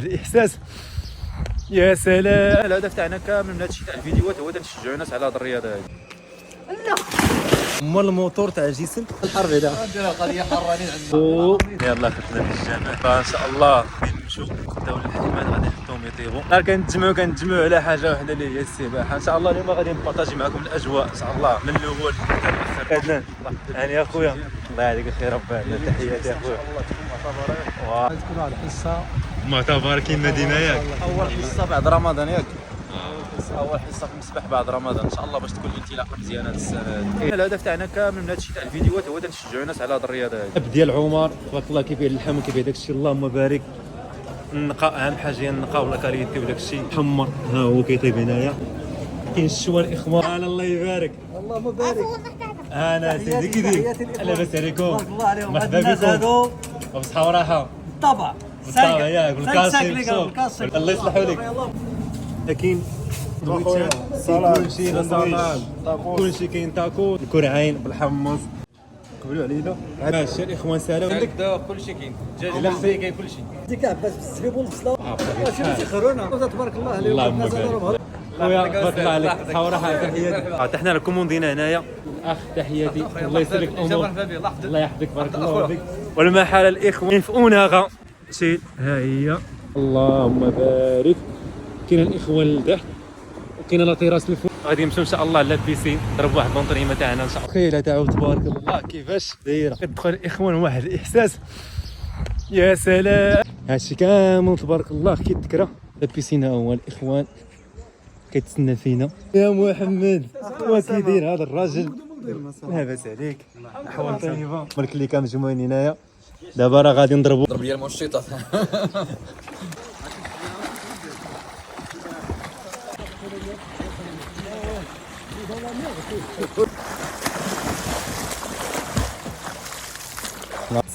الاحساس يا سلام. الهدف تاعنا كامل من هادشي تاع الفيديوهات هو نشجعوا الناس على هاد الرياضه هادي. لا هما الموتور تاع الجسم الحرب هذا نديرها قضيه حرانين عندنا. يلاه خدنا بالجمال فان شاء الله نمشيو الدوله الحليمان غادي نحطوهم يطيبوا. كنتجمعوا على حاجه واحده اللي هي السباحه. ان شاء الله اليوم غادي نبارطاجي معكم الاجواء ان شاء الله من الاول حتى الاخر. عدنان هاني يا خويا الله يعطيك الخير ربي عندنا تحياتي يا خويا. تكون واحد الحصه معتبر كيما ديما ياك اول حصه بعد رمضان ياك اول حصه في المسبح بعد رمضان ان شاء الله باش تكون الانطلاقه مزيانه هذه السنه هذه. الهدف تاعنا كامل من هادشي تاع الفيديوهات هو نشجعوا الناس على هذه الرياضه هذه. ديال عمر تبارك الله كيبيع اللحم وكيبيع داكشي اللهم بارك. النقاء اهم حاجه هي النقاء ولا كاليتي وداكشي محمر ها هو كيطيب هنايا. كاين الشوا الاخوان الله يبارك اللهم بارك. انا سيدي كيدير لاباس عليكم مرحبا بكم وبصحه وراحه طبعا بالطبع ياك والكاسي الله يصلحوا لك. لكن كلشي سلطان كلشي كاين تاكو الكرعين بالحمص قبلوا علينا. ماشي الاخوان سالوا عندك دا كلشي كاين دجاج مصري كاين كلشي. ديك عباس بالسبيب والبصله ماشي تيخرونا تبارك الله عليهم. اللهم بارك خويا تبارك الله عليك صحه وراحه تحياتي. عطي حنا الكوموندينا هنايا الاخ تحياتي الله يسر لك الامور الله يحفظك بارك الله فيك. والمحل الاخوان ينفؤونها شي ها هي اللهم بارك. كاين الاخوان لتحت وكاين لا تيراس الفوق غادي نمشيو ان شاء الله لابيسين نضربوا واحد لونطريمه تاعنا ان شاء الله. خيله تاعو تبارك الله كيفاش دايره كتدخل الاخوان واحد الاحساس يا سلام. هادشي كامل تبارك الله كيتكرا لابيسين ها هو الاخوان كيتسنى فينا يا محمد. واش كيدير هذا الراجل لاباس عليك احوال طيبه مالك اللي كانوا مجموعين هنايا. دابا راه غادي نضربوا ضرب لي المنشطات.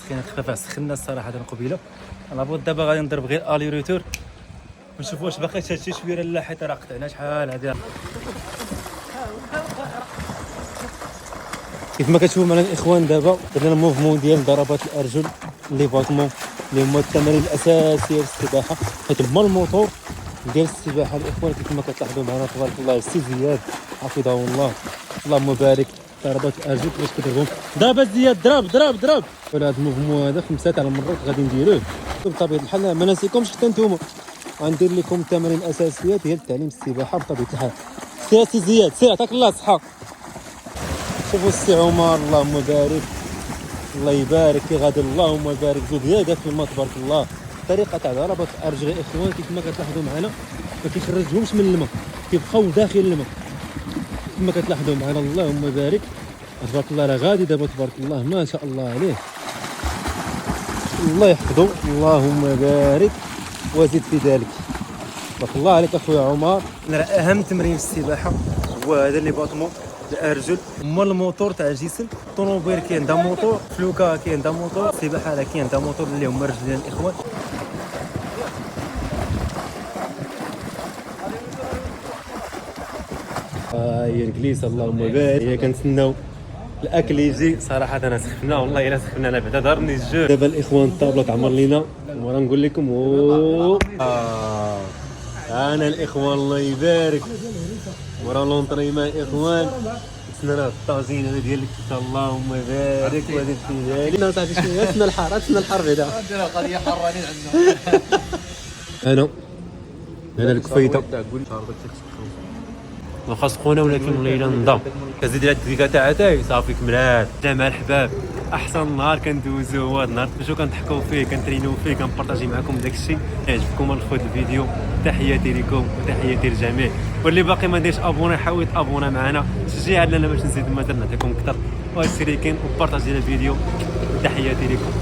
سخينه خفيفه سخنا الصراحه قبيله. انا بغيت دابا غادي نضرب غير الي روتور ونشوفوا واش باقي شي شويه لا حيت راه قطعنا شحال هذه. كيف ما كتشوفوا معنا الاخوان دابا درنا الموفمون ديال ضربات الارجل لي باتمون اللي هما التمارين الاساسيه للسباحه حيت هما الموتور ديال السباحه الاخوان. كيف ما كتلاحظوا معنا تبارك الله السي زياد حفظه الله اللهم بارك. ضربات الارجل باش كتضربهم دابا زياد ضرب ولا هذا الموفمون هذا 5 تاع المرات غادي نديروه بطبيعه الحال. ما نسيكمش حتى نتوما غندير لكم التمارين الاساسيه ديال تعليم السباحه بطبيعه الحال. سي زياد سي عطاك الله الصحه. شوفوا السي عمر اللهم بارك الله يبارك في غادي اللهم بارك. زود زياده في الماء تبارك الله. طريقه تاع ضربات الارجل الاخوان كيف ما كتلاحظوا معنا ما كيخرجهمش من الماء كيبقاو داخل الماء كما كتلاحظوا معنا اللهم بارك تبارك الله. راه غادي دابا تبارك الله ما شاء الله عليه الله يحفظه اللهم بارك وزد في ذلك. تبارك الله عليك اخويا عمر. راه اهم تمرين في السباحه هو هذا اللي باتمون الارجل هما الموتور تاع الجسم. الطوموبيل كاين عندها موتور فلوكا كاين عندها موتور السباحه راه كاين عندها موتور اللي هما الرجل ديال الاخوان. هي الكليسه اللهم بارك. هي كنتسناو الاكل يجي صراحه. انا سخفنا والله الا سخفنا انا بعدا دارني الجوع. دابا الاخوان الطابله تعمر لينا ورا نقول لكم انا الاخوان الله يبارك ورا لونطريما الاخوان تسنى الطاجين هذا ديال الكفته اللهم بارك وزيد في ذلك. انا صافي شويه تسنى الحر بعدا نديرها قضيه حرانين عندنا. انا الكفيته واخا سخونه ولكن الليله نضام كزيد لها الديكه تاع اتاي صافي كملات جمع الحباب. احسن نهار كندوزو هو هذا النهار باش كنضحكوا فيه كنترينو فيه كنبارطاجي معكم داك الشيء. يعجبكم الخوت الفيديو تحياتي لكم وتحياتي للجميع. واللي باقي ما دايرش ابوني حاول تابونا معنا شجع لنا باش نزيد مثلا نعطيكم اكثر واشتركين وبارطاجي الفيديو. تحياتي لكم.